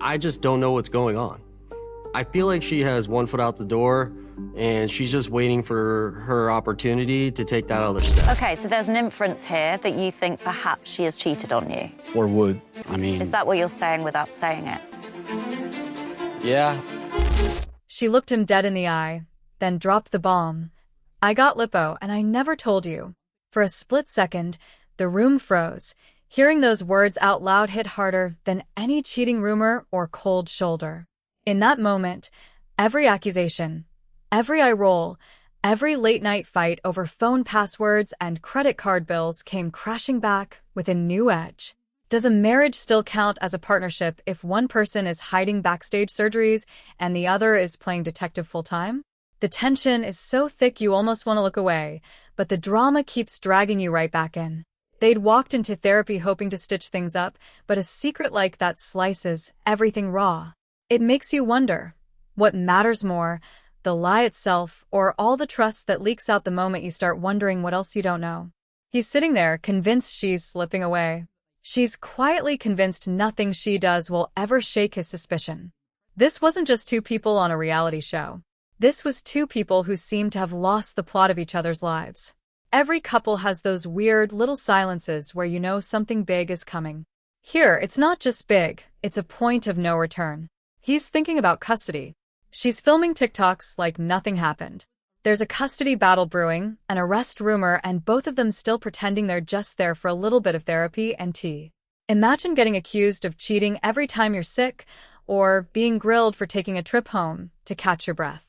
I just don't know what's going on. I feel like she has one foot out the door and she's just waiting for her opportunity to take that other step. Okay, so there's an inference here that you think perhaps she has cheated on you. Or would. I mean... Is that what you're saying without saying it? Yeah. She looked him dead in the eye, then dropped the bomb. I got lipo, and I never told you. For a split second, the room froze. Hearing those words out loud hit harder than any cheating rumor or cold shoulder. In that moment, every accusation, every eye roll, every late-night fight over phone passwords and credit card bills came crashing back with a new edge. Does a marriage still count as a partnership if one person is hiding backstage surgeries and the other is playing detective full-time? The tension is so thick you almost want to look away, but the drama keeps dragging you right back in. They'd walked into therapy hoping to stitch things up, but a secret like that slices everything raw. It makes you wonder, what matters more, the lie itself or all the trust that leaks out the moment you start wondering what else you don't know? He's sitting there, convinced she's slipping away. She's quietly convinced nothing she does will ever shake his suspicion. This wasn't just two people on a reality show. This was two people who seemed to have lost the plot of each other's lives. Every couple has those weird little silences where you know something big is coming. Here, it's not just big, it's a point of no return. He's thinking about custody. She's filming TikToks like nothing happened. There's a custody battle brewing, an arrest rumor, and both of them still pretending they're just there for a little bit of therapy and tea. Imagine getting accused of cheating every time you're sick, or being grilled for taking a trip home to catch your breath.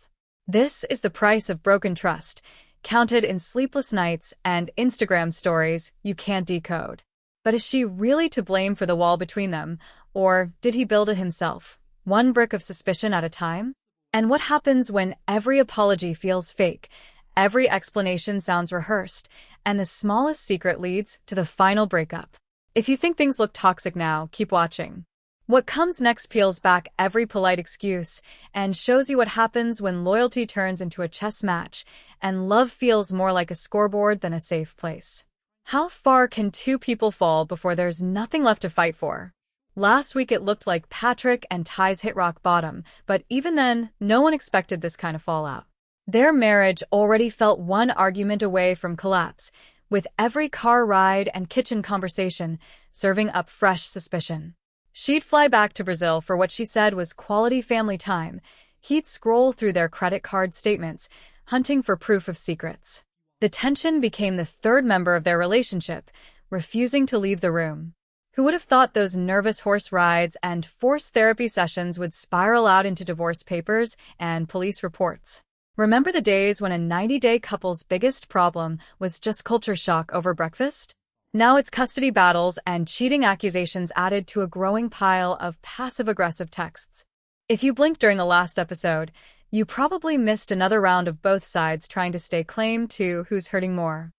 This is the price of broken trust, counted in sleepless nights and Instagram stories you can't decode. But is she really to blame for the wall between them, or did he build it himself, one brick of suspicion at a time? And what happens when every apology feels fake, every explanation sounds rehearsed, and the smallest secret leads to the final breakup? If you think things look toxic now, keep watching. What comes next peels back every polite excuse and shows you what happens when loyalty turns into a chess match and love feels more like a scoreboard than a safe place. How far can two people fall before there's nothing left to fight for? Last week it looked like Patrick and Tais hit rock bottom, but even then, no one expected this kind of fallout. Their marriage already felt one argument away from collapse, with every car ride and kitchen conversation serving up fresh suspicion. She'd fly back to Brazil for what she said was quality family time. He'd scroll through their credit card statements, hunting for proof of secrets. The tension became the third member of their relationship, refusing to leave the room. Who would have thought those nervous horse rides and forced therapy sessions would spiral out into divorce papers and police reports? Remember the days when a 90-day couple's biggest problem was just culture shock over breakfast? Now it's custody battles and cheating accusations added to a growing pile of passive-aggressive texts. If you blinked during the last episode, you probably missed another round of both sides trying to stay claim to who's hurting more.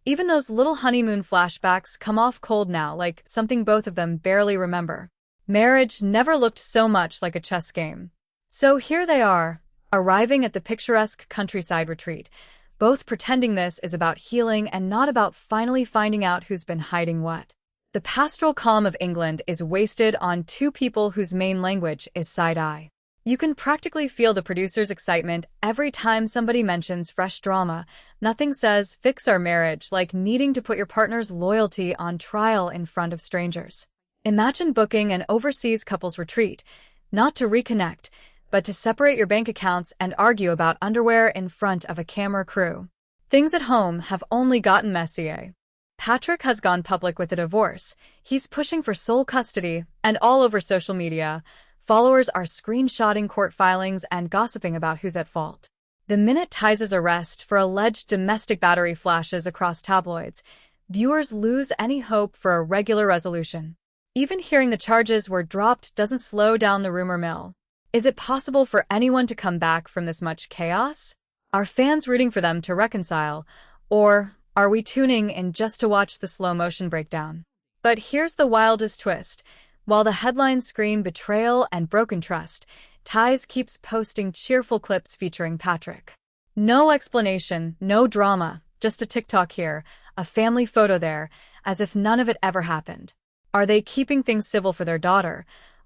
Even those little honeymoon flashbacks come off cold now, like something both of them barely remember. Marriage never looked so much like a chess game. So here they are, arriving at the picturesque countryside retreat, both pretending this is about healing and not about finally finding out who's been hiding what. The pastoral calm of England is wasted on two people whose main language is side-eye. You can practically feel the producer's excitement every time somebody mentions fresh drama. Nothing says fix our marriage like needing to put your partner's loyalty on trial in front of strangers. Imagine booking an overseas couples retreat, not to reconnect, but to separate your bank accounts and argue about underwear in front of a camera crew. Things at home have only gotten messier. Patrick has gone public with a divorce. He's pushing for sole custody, and all over social media, followers are screenshotting court filings and gossiping about who's at fault. The minute Tais' arrest for alleged domestic battery flashes across tabloids, viewers lose any hope for a regular resolution. Even hearing the charges were dropped doesn't slow down the rumor mill. Is it possible for anyone to come back from this much chaos? Are fans rooting for them to reconcile, or are we tuning in just to watch the slow-motion breakdown? But here's the wildest twist. While the headlines scream betrayal and broken trust, Tais keeps posting cheerful clips featuring Patrick. No explanation, no drama, just a TikTok here, a family photo there, as if none of it ever happened. Are they keeping things civil for their daughter?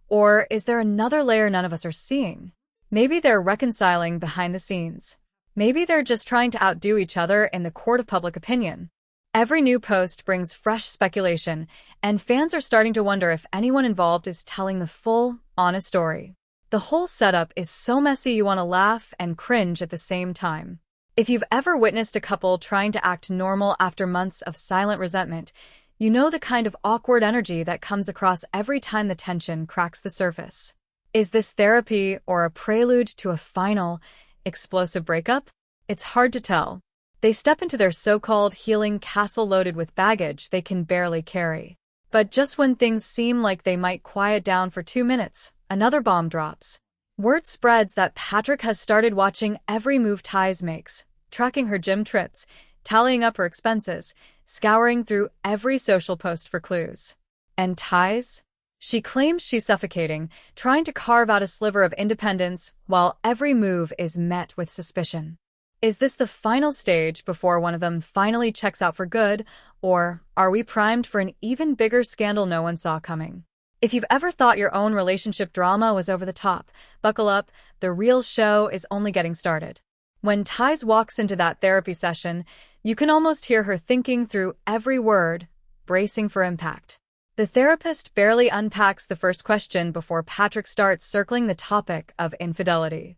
Or is there another layer none of us are seeing? Maybe they're reconciling behind the scenes. Maybe they're just trying to outdo each other in the court of public opinion. Every new post brings fresh speculation, and fans are starting to wonder if anyone involved is telling the full, honest story. The whole setup is so messy you want to laugh and cringe at the same time. If you've ever witnessed a couple trying to act normal after months of silent resentment, you know the kind of awkward energy that comes across every time the tension cracks the surface. Is this therapy or a prelude to a final, explosive breakup? It's hard to tell. They step into their so-called healing castle loaded with baggage they can barely carry. But just when things seem like they might quiet down for 2 minutes, another bomb drops. Word spreads that Patrick has started watching every move Tais makes, tracking her gym trips, tallying up her expenses, scouring through every social post for clues. And Tais? She claims she's suffocating, trying to carve out a sliver of independence while every move is met with suspicion. Is this the final stage before one of them finally checks out for good, or are we primed for an even bigger scandal no one saw coming? If you've ever thought your own relationship drama was over the top, buckle up, the real show is only getting started. When Tais walks into that therapy session, you can almost hear her thinking through every word, bracing for impact. The therapist barely unpacks the first question before Patrick starts circling the topic of infidelity.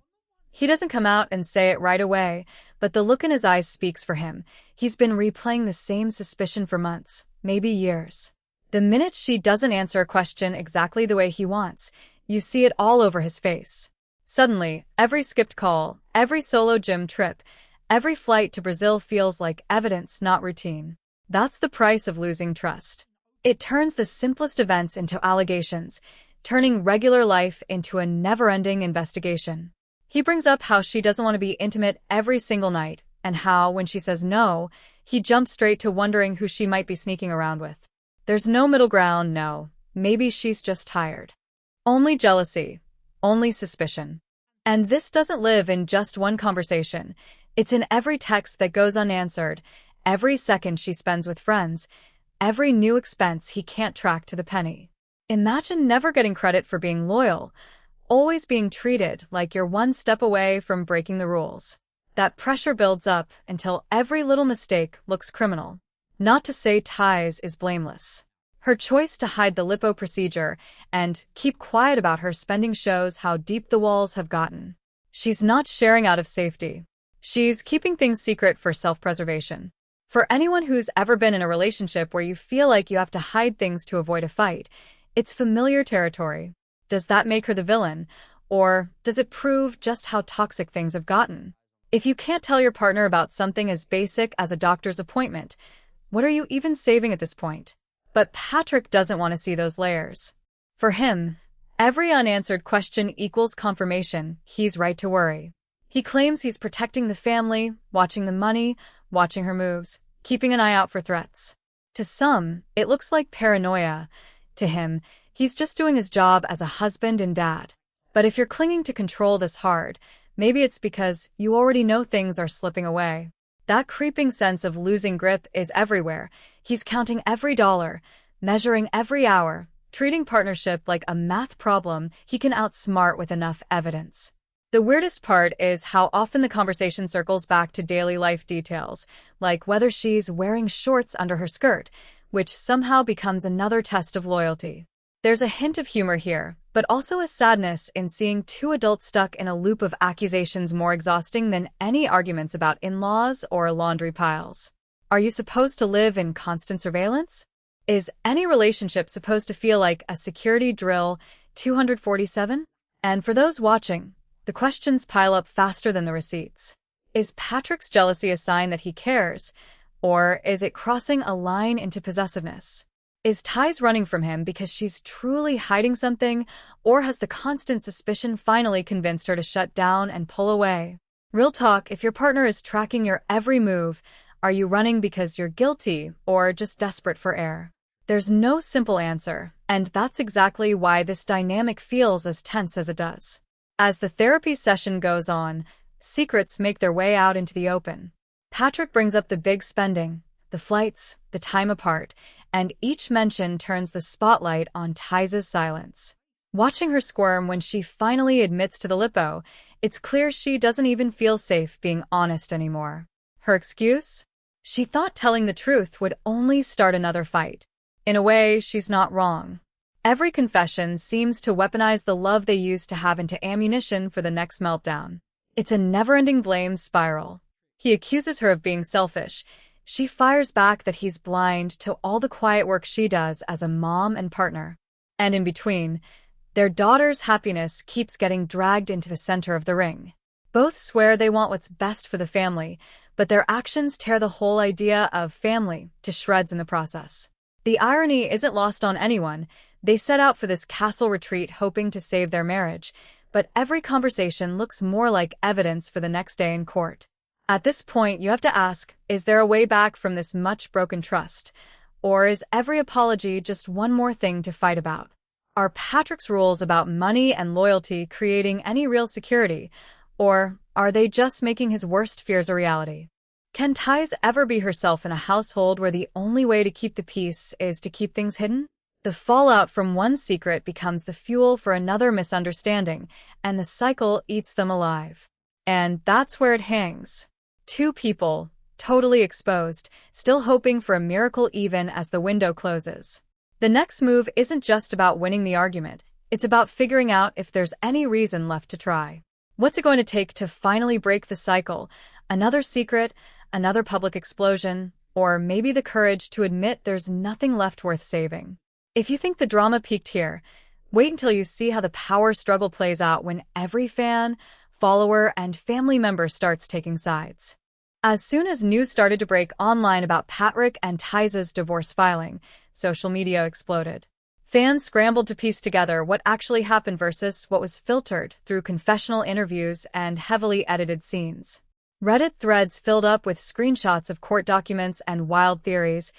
He doesn't come out and say it right away, but the look in his eyes speaks for him. He's been replaying the same suspicion for months, maybe years. The minute she doesn't answer a question exactly the way he wants, you see it all over his face. Suddenly, every skipped call, every solo gym trip, every flight to Brazil feels like evidence, not routine. That's the price of losing trust. It turns the simplest events into allegations, turning regular life into a never-ending investigation. He brings up how she doesn't want to be intimate every single night, and how, when she says no, he jumps straight to wondering who she might be sneaking around with. There's no middle ground, no. Maybe she's just tired. Only jealousy. Only suspicion. And this doesn't live in just one conversation. It's in every text that goes unanswered, every second she spends with friends, every new expense he can't track to the penny. Imagine never getting credit for being loyal, always being treated like you're one step away from breaking the rules. That pressure builds up until every little mistake looks criminal. Not to say Tais is blameless. Her choice to hide the lipo procedure and keep quiet about her spending shows how deep the walls have gotten. She's not sharing out of safety. She's keeping things secret for self-preservation. For anyone who's ever been in a relationship where you feel like you have to hide things to avoid a fight, it's familiar territory. Does that make her the villain? Or does it prove just how toxic things have gotten? If you can't tell your partner about something as basic as a doctor's appointment, what are you even saving at this point? But Patrick doesn't want to see those layers. For him, every unanswered question equals confirmation he's right to worry. He claims he's protecting the family, watching the money, watching her moves, keeping an eye out for threats. To some, it looks like paranoia. To him, he's just doing his job as a husband and dad. But if you're clinging to control this hard, maybe it's because you already know things are slipping away. That creeping sense of losing grip is everywhere. He's counting every dollar, measuring every hour, treating partnership like a math problem he can outsmart with enough evidence. The weirdest part is how often the conversation circles back to daily life details, like whether she's wearing shorts under her skirt, which somehow becomes another test of loyalty. There's a hint of humor here, but also a sadness in seeing two adults stuck in a loop of accusations more exhausting than any arguments about in-laws or laundry piles. Are you supposed to live in constant surveillance? Is any relationship supposed to feel like a security drill 247? And for those watching, the questions pile up faster than the receipts. Is Patrick's jealousy a sign that he cares, or is it crossing a line into possessiveness? Is Tais running from him because she's truly hiding something, or has the constant suspicion finally convinced her to shut down and pull away? Real talk, if your partner is tracking your every move, are you running because you're guilty or just desperate for air? There's no simple answer, and that's exactly why this dynamic feels as tense as it does. As the therapy session goes on, secrets make their way out into the open. Patrick brings up the big spending, the flights, the time apart, and each mention turns the spotlight on Tais' silence. Watching her squirm when she finally admits to the lipo, it's clear she doesn't even feel safe being honest anymore. Her excuse? She thought telling the truth would only start another fight. In a way, she's not wrong. Every confession seems to weaponize the love they used to have into ammunition for the next meltdown. It's a never-ending blame spiral. He accuses her of being selfish. She fires back that he's blind to all the quiet work she does as a mom and partner. And in between, their daughter's happiness keeps getting dragged into the center of the ring. Both swear they want what's best for the family, but their actions tear the whole idea of family to shreds in the process. The irony isn't lost on anyone. They set out for this castle retreat hoping to save their marriage, but every conversation looks more like evidence for the next day in court. At this point, you have to ask, is there a way back from this much broken trust? Or is every apology just one more thing to fight about? Are Patrick's rules about money and loyalty creating any real security? Or are they just making his worst fears a reality? Can Tais ever be herself in a household where the only way to keep the peace is to keep things hidden? The fallout from one secret becomes the fuel for another misunderstanding, and the cycle eats them alive. And that's where it hangs. Two people, totally exposed, still hoping for a miracle even as the window closes. The next move isn't just about winning the argument, it's about figuring out if there's any reason left to try. What's it going to take to finally break the cycle? Another secret, another public explosion, or maybe the courage to admit there's nothing left worth saving. If you think the drama peaked here, wait until you see how the power struggle plays out when every fan, follower, and family member starts taking sides. As soon as news started to break online about Patrick and Tais' divorce filing, social media exploded. Fans scrambled to piece together what actually happened versus what was filtered through confessional interviews and heavily edited scenes. Reddit threads filled up with screenshots of court documents and wild theories,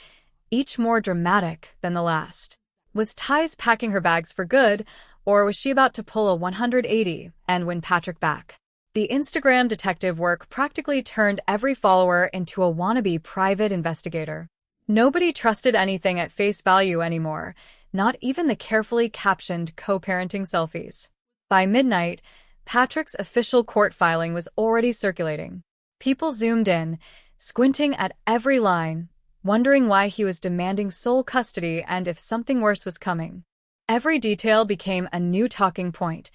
each more dramatic than the last. Was Tais packing her bags for good, or was she about to pull a 180 and win Patrick back? The Instagram detective work practically turned every follower into a wannabe private investigator. Nobody trusted anything at face value anymore, not even the carefully captioned co-parenting selfies. By midnight, Patrick's official court filing was already circulating. People zoomed in, squinting at every line, wondering why he was demanding sole custody and if something worse was coming. Every detail became a new talking point.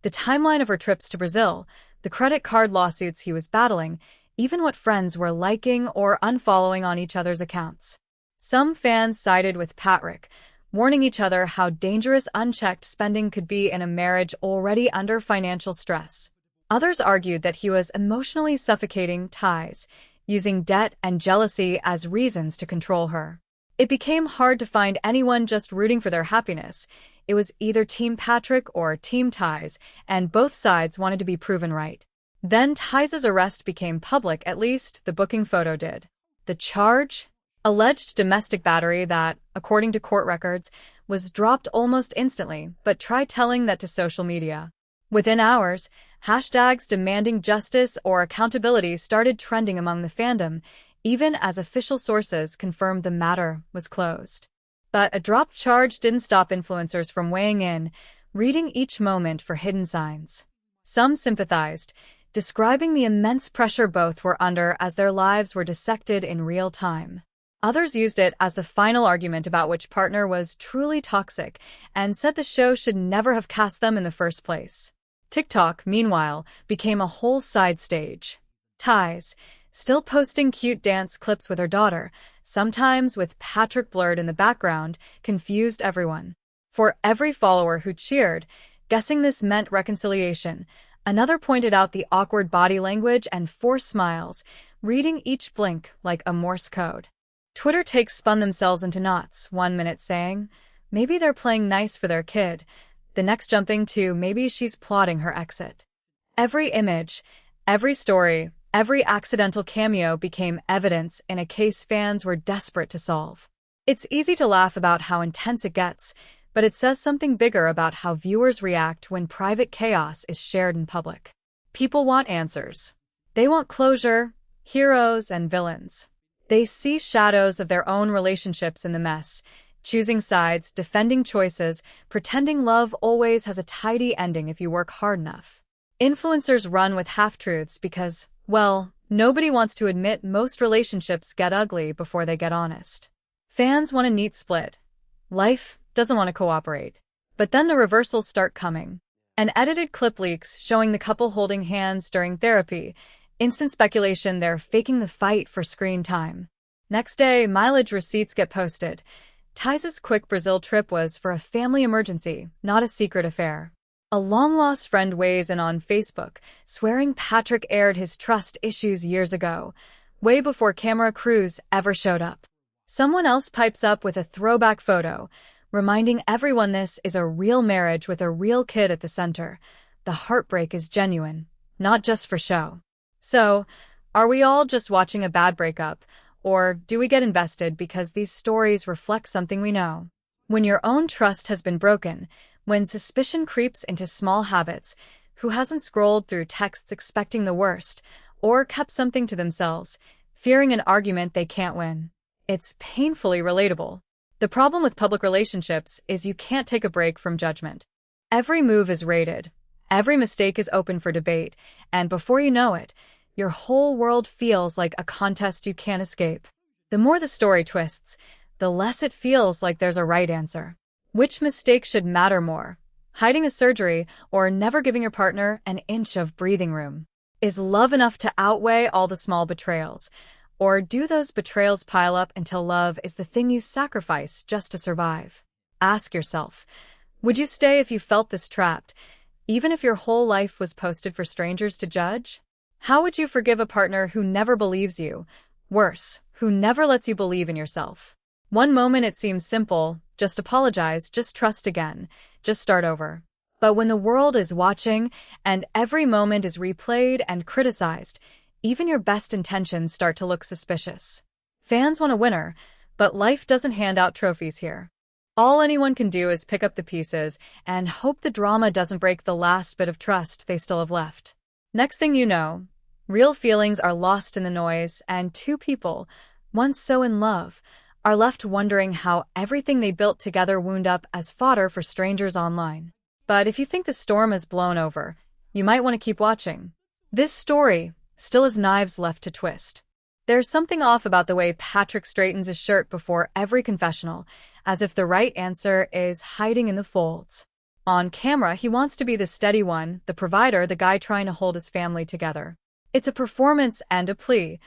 The timeline of her trips to Brazil, the credit card lawsuits he was battling, even what friends were liking or unfollowing on each other's accounts. Some fans sided with Patrick, warning each other how dangerous unchecked spending could be in a marriage already under financial stress. Others argued that he was emotionally suffocating Tais, using debt and jealousy as reasons to control her. It became hard to find anyone just rooting for their happiness. It was either Team Patrick or Team Tais, and both sides wanted to be proven right. Then Tais' arrest became public, at least the booking photo did. The charge? Alleged domestic battery that, according to court records, was dropped almost instantly, but try telling that to social media. Within hours, hashtags demanding justice or accountability started trending among the fandom, even as official sources confirmed the matter was closed. But a dropped charge didn't stop influencers from weighing in, reading each moment for hidden signs. Some sympathized, describing the immense pressure both were under as their lives were dissected in real time. Others used it as the final argument about which partner was truly toxic and said the show should never have cast them in the first place. TikTok, meanwhile, became a whole side stage. Tais, still posting cute dance clips with her daughter, sometimes with Patrick blurred in the background, confused everyone. For every follower who cheered, guessing this meant reconciliation, another pointed out the awkward body language and forced smiles, reading each blink like a Morse code. Twitter takes spun themselves into knots, 1 minute saying, maybe they're playing nice for their kid, the next jumping to maybe she's plotting her exit. Every image, every story, every accidental cameo became evidence in a case fans were desperate to solve. It's easy to laugh about how intense it gets, but it says something bigger about how viewers react when private chaos is shared in public. People want answers. They want closure, heroes and villains. They see shadows of their own relationships in the mess, choosing sides, defending choices, pretending love always has a tidy ending if you work hard enough. Influencers run with half-truths because, well, nobody wants to admit most relationships get ugly before they get honest. Fans want a neat split. Life doesn't want to cooperate. But then the reversals start coming. An edited clip leaks showing the couple holding hands during therapy. Instant speculation they're faking the fight for screen time. Next day, mileage receipts get posted. Tais' quick Brazil trip was for a family emergency, not a secret affair. A long-lost friend weighs in on Facebook, swearing Patrick aired his trust issues years ago, way before camera crews ever showed up. Someone else pipes up with a throwback photo, reminding everyone this is a real marriage with a real kid at the center. The heartbreak is genuine, not just for show. So, are we all just watching a bad breakup, or do we get invested because these stories reflect something we know? When your own trust has been broken, when suspicion creeps into small habits, who hasn't scrolled through texts expecting the worst, or kept something to themselves, fearing an argument they can't win? It's painfully relatable. The problem with public relationships is you can't take a break from judgment. Every move is rated, every mistake is open for debate, and before you know it, your whole world feels like a contest you can't escape. The more the story twists, the less it feels like there's a right answer. Which mistake should matter more? Hiding a surgery or never giving your partner an inch of breathing room? Is love enough to outweigh all the small betrayals? Or do those betrayals pile up until love is the thing you sacrifice just to survive? Ask yourself, would you stay if you felt this trapped, even if your whole life was posted for strangers to judge? How would you forgive a partner who never believes you? Worse, who never lets you believe in yourself? One moment it seems simple, just apologize, just trust again, just start over. But when the world is watching and every moment is replayed and criticized, even your best intentions start to look suspicious. Fans want a winner, but life doesn't hand out trophies here. All anyone can do is pick up the pieces and hope the drama doesn't break the last bit of trust they still have left. Next thing you know, real feelings are lost in the noise, and two people, once so in love, are left wondering how everything they built together wound up as fodder for strangers online. But if you think the storm has blown over, you might want to keep watching. This story still has knives left to twist. There's something off about the way Patrick straightens his shirt before every confessional, as if the right answer is hiding in the folds. On camera, he wants to be the steady one, the provider, the guy trying to hold his family together. It's a performance and a plea.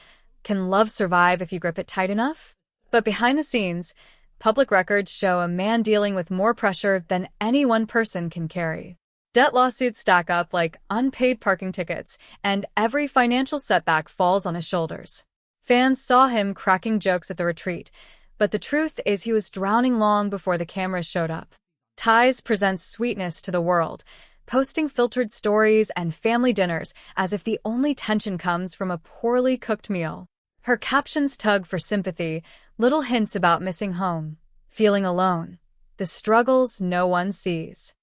Can love survive if you grip it tight enough? But behind the scenes, public records show a man dealing with more pressure than any one person can carry. Debt lawsuits stack up like unpaid parking tickets, and every financial setback falls on his shoulders. Fans saw him cracking jokes at the retreat, but the truth is he was drowning long before the cameras showed up. Tais presents sweetness to the world, posting filtered stories and family dinners as if the only tension comes from a poorly cooked meal. Her captions tug for sympathy, little hints about missing home, feeling alone, the struggles no one sees.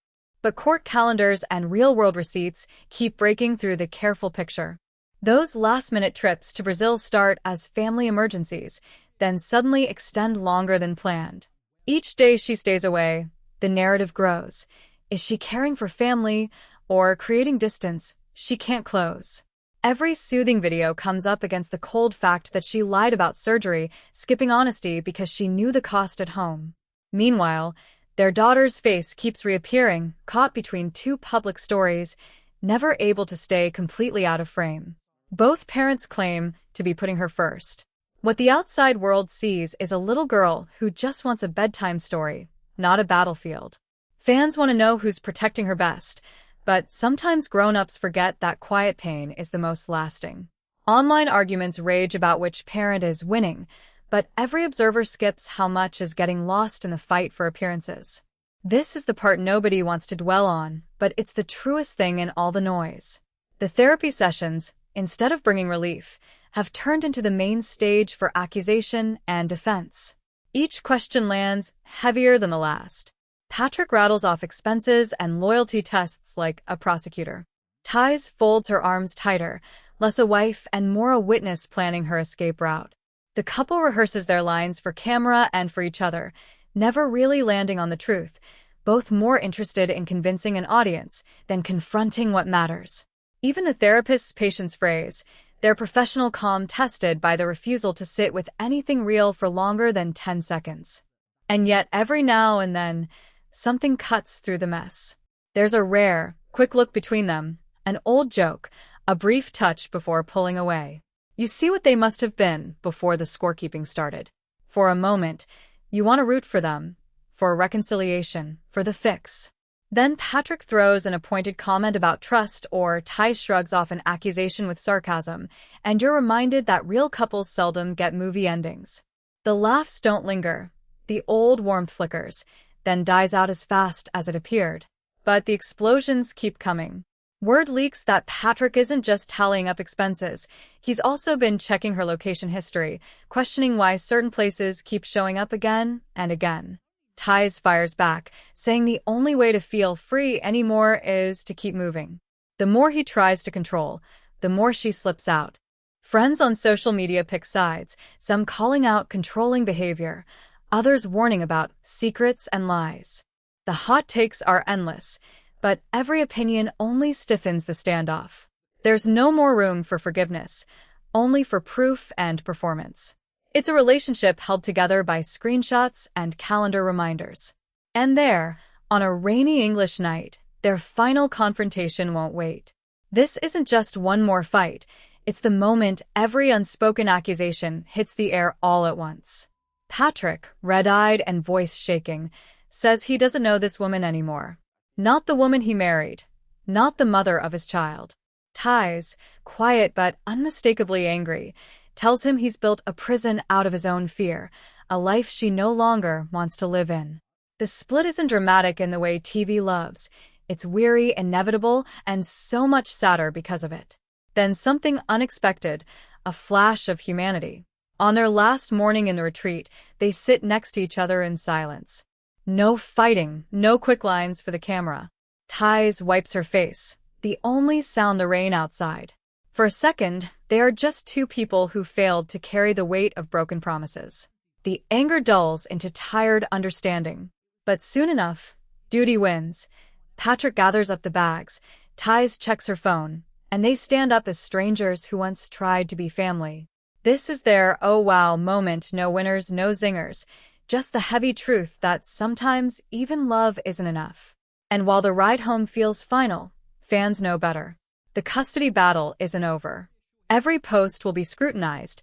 But court calendars and real-world receipts keep breaking through the careful picture. Those last-minute trips to Brazil start as family emergencies, then suddenly extend longer than planned. Each day she stays away, the narrative grows. Is she caring for family or creating distance she can't close? Every soothing video comes up against the cold fact that she lied about surgery, skipping honesty because she knew the cost at home. Meanwhile, their daughter's face keeps reappearing, caught between two public stories, never able to stay completely out of frame. Both parents claim to be putting her first. What the outside world sees is a little girl who just wants a bedtime story, not a battlefield. Fans want to know who's protecting her best, but sometimes grown-ups forget that quiet pain is the most lasting. Online arguments rage about which parent is winning, but every observer skips how much is getting lost in the fight for appearances. This is the part nobody wants to dwell on, but it's the truest thing in all the noise. The therapy sessions, instead of bringing relief, have turned into the main stage for accusation and defense. Each question lands heavier than the last. Patrick rattles off expenses and loyalty tests like a prosecutor. Tais folds her arms tighter, less a wife and more a witness planning her escape route. The couple rehearses their lines for camera and for each other, never really landing on the truth, both more interested in convincing an audience than confronting what matters. Even the therapist's patience phrase, their professional calm tested by the refusal to sit with anything real for longer than 10 seconds. And yet, every now and then, something cuts through the mess. There's a rare, quick look between them, an old joke, a brief touch before pulling away. You see what they must have been before the scorekeeping started. For a moment, you want to root for them, for a reconciliation, for the fix. Then Patrick throws an pointed comment about trust, or Tais shrugs off an accusation with sarcasm, and you're reminded that real couples seldom get movie endings. The laughs don't linger. The old warmth flickers, then dies out as fast as it appeared. But the explosions keep coming. Word leaks that Patrick isn't just tallying up expenses. He's also been checking her location history, questioning why certain places keep showing up again and again. Tais fires back, saying the only way to feel free anymore is to keep moving. The more he tries to control, the more she slips out. Friends on social media pick sides, some calling out controlling behavior, others warning about secrets and lies. The hot takes are endless, but every opinion only stiffens the standoff. There's no more room for forgiveness, only for proof and performance. It's a relationship held together by screenshots and calendar reminders. And there, on a rainy English night, their final confrontation won't wait. This isn't just one more fight, it's the moment every unspoken accusation hits the air all at once. Patrick, red-eyed and voice shaking, says he doesn't know this woman anymore. Not the woman he married, not the mother of his child. Tais, quiet but unmistakably angry, tells him he's built a prison out of his own fear, a life she no longer wants to live in. The split isn't dramatic in the way TV loves. It's weary, inevitable, and so much sadder because of it. Then something unexpected, a flash of humanity. On their last morning in the retreat, they sit next to each other in silence. No fighting, no quick lines for the camera. Tais wipes her face, the only sound the rain outside. For a second, they are just two people who failed to carry the weight of broken promises. The anger dulls into tired understanding. But soon enough, duty wins. Patrick gathers up the bags, Tais checks her phone, and they stand up as strangers who once tried to be family. This is their oh wow moment, no winners, no zingers, just the heavy truth that sometimes even love isn't enough. And while the ride home feels final, fans know better. The custody battle isn't over. Every post will be scrutinized,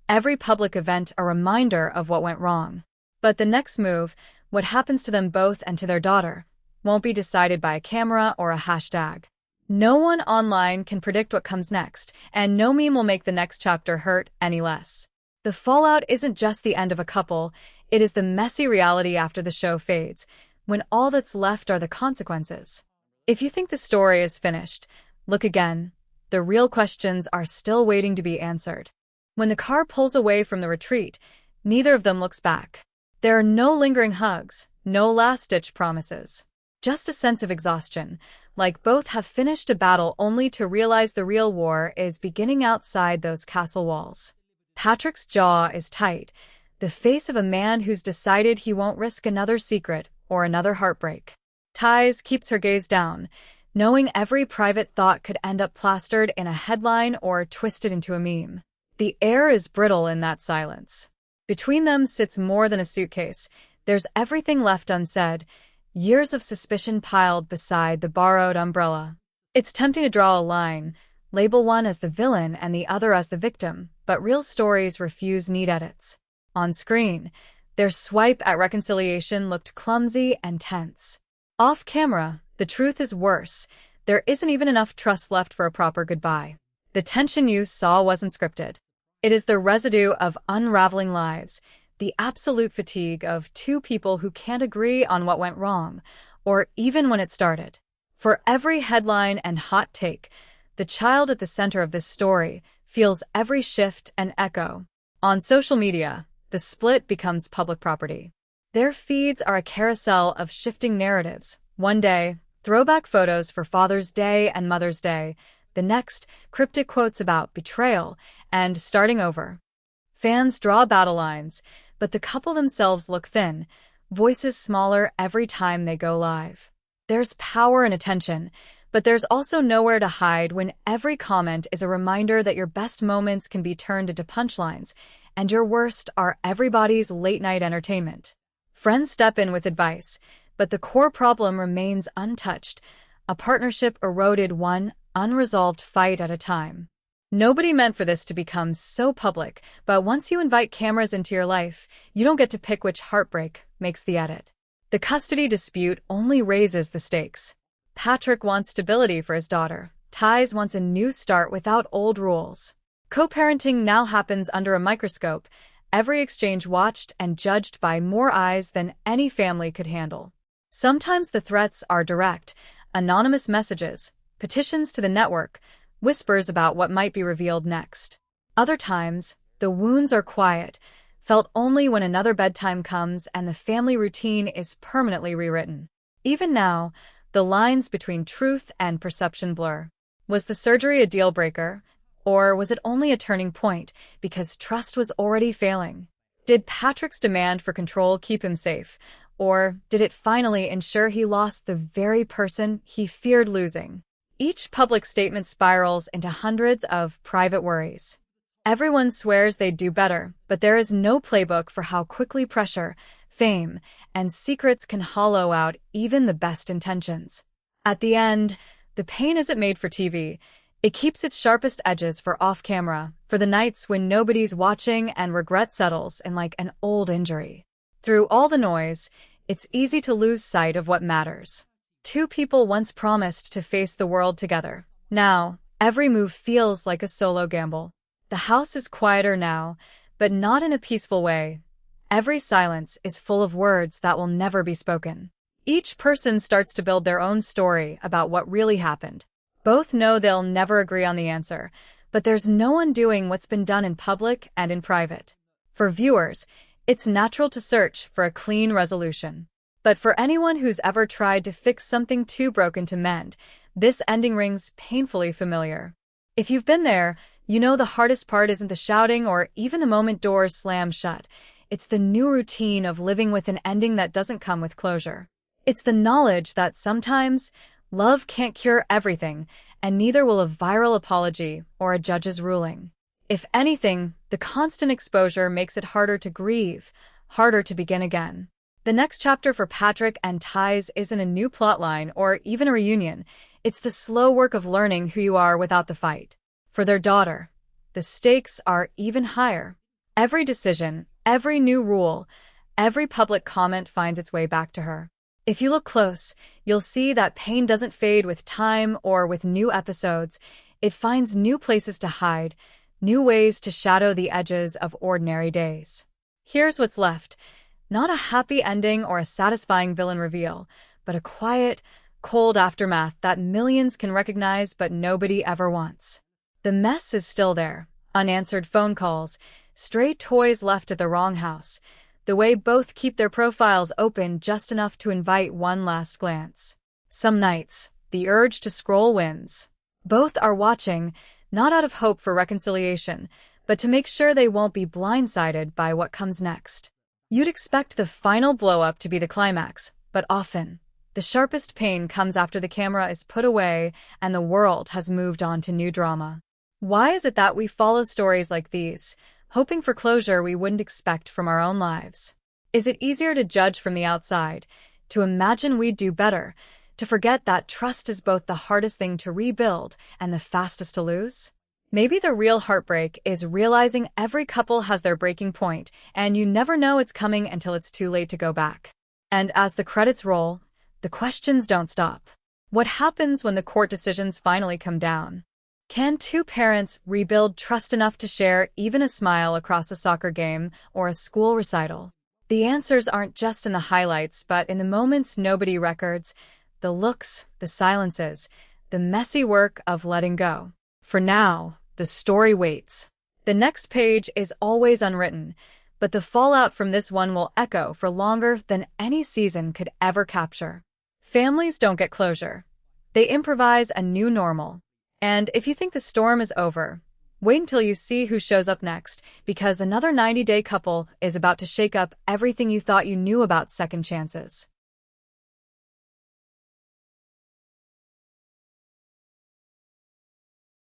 every public event a reminder of what went wrong. But the next move, what happens to them both and to their daughter, won't be decided by a camera or a hashtag. No one online can predict what comes next, and no meme will make the next chapter hurt any less. The fallout isn't just the end of a couple, it is the messy reality after the show fades, when all that's left are the consequences. If you think the story is finished, look again. The real questions are still waiting to be answered. When the car pulls away from the retreat, neither of them looks back. There are no lingering hugs, no last-ditch promises. Just a sense of exhaustion, like both have finished a battle only to realize the real war is beginning outside those castle walls. Patrick's jaw is tight, the face of a man who's decided he won't risk another secret or another heartbreak. Tais keeps her gaze down, knowing every private thought could end up plastered in a headline or twisted into a meme. The air is brittle in that silence. Between them sits more than a suitcase. There's everything left unsaid, years of suspicion piled beside the borrowed umbrella. It's tempting to draw a line, label one as the villain and the other as the victim, but real stories refuse neat edits. On screen, their swipe at reconciliation looked clumsy and tense. Off camera, the truth is worse. There isn't even enough trust left for a proper goodbye. The tension you saw wasn't scripted. It is the residue of unraveling lives, the absolute fatigue of two people who can't agree on what went wrong, or even when it started. For every headline and hot take, the child at the center of this story feels every shift and echo. On social media, the split becomes public property. Their feeds are a carousel of shifting narratives. One day, throwback photos for Father's Day and Mother's Day. The next, cryptic quotes about betrayal and starting over. Fans draw battle lines, but the couple themselves look thin, voices smaller every time they go live. There's power in attention, but there's also nowhere to hide when every comment is a reminder that your best moments can be turned into punchlines, and your worst are everybody's late-night entertainment. Friends step in with advice, but the core problem remains untouched, a partnership eroded one unresolved fight at a time. Nobody meant for this to become so public, but once you invite cameras into your life, you don't get to pick which heartbreak makes the edit. The custody dispute only raises the stakes. Patrick wants stability for his daughter. Tais wants a new start without old rules. Co-parenting now happens under a microscope, every exchange watched and judged by more eyes than any family could handle. Sometimes the threats are direct, anonymous messages, petitions to the network, whispers about what might be revealed next. Other times, the wounds are quiet, felt only when another bedtime comes and the family routine is permanently rewritten. Even now, the lines between truth and perception blur. Was the surgery a deal breaker, or was it only a turning point because trust was already failing? Did Patrick's demand for control keep him safe, or did it finally ensure he lost the very person he feared losing? Each public statement spirals into hundreds of private worries. Everyone swears they'd do better, but there is no playbook for how quickly pressure, fame, and secrets can hollow out even the best intentions. At the end, the pain isn't made for TV. It keeps its sharpest edges for off-camera, for the nights when nobody's watching and regret settles in like an old injury. Through all the noise, it's easy to lose sight of what matters. Two people once promised to face the world together. Now, every move feels like a solo gamble. The house is quieter now, but not in a peaceful way. Every silence is full of words that will never be spoken. Each person starts to build their own story about what really happened. Both know they'll never agree on the answer, but there's no undoing what's been done in public and in private. For viewers, it's natural to search for a clean resolution. But for anyone who's ever tried to fix something too broken to mend, this ending rings painfully familiar. If you've been there, you know the hardest part isn't the shouting or even the moment doors slam shut. It's the new routine of living with an ending that doesn't come with closure. It's the knowledge that sometimes love can't cure everything, and neither will a viral apology or a judge's ruling. If anything, the constant exposure makes it harder to grieve, harder to begin again. The next chapter for Patrick and Tais isn't a new plotline or even a reunion. It's the slow work of learning who you are without the fight. For their daughter, the stakes are even higher. Every decision, every new rule, every public comment finds its way back to her. If you look close, you'll see that pain doesn't fade with time or with new episodes. It finds new places to hide, new ways to shadow the edges of ordinary days. Here's what's left. Not a happy ending or a satisfying villain reveal, but a quiet, cold aftermath that millions can recognize but nobody ever wants. The mess is still there. Unanswered phone calls, stray toys left at the wrong house, the way both keep their profiles open just enough to invite one last glance. Some nights, the urge to scroll wins. Both are watching, not out of hope for reconciliation, but to make sure they won't be blindsided by what comes next. You'd expect the final blow-up to be the climax, but often, the sharpest pain comes after the camera is put away and the world has moved on to new drama. Why is it that we follow stories like these, hoping for closure we wouldn't expect from our own lives? Is it easier to judge from the outside, to imagine we'd do better, to forget that trust is both the hardest thing to rebuild and the fastest to lose? Maybe the real heartbreak is realizing every couple has their breaking point, and you never know it's coming until it's too late to go back. And as the credits roll, the questions don't stop. What happens when the court decisions finally come down? Can two parents rebuild trust enough to share even a smile across a soccer game or a school recital? The answers aren't just in the highlights, but in the moments nobody records, the looks, the silences, the messy work of letting go. For now, the story waits. The next page is always unwritten, but the fallout from this one will echo for longer than any season could ever capture. Families don't get closure. They improvise a new normal. And if you think the storm is over, Wait until you see who shows up next, because another 90-day couple is about to shake up everything you thought you knew about second chances.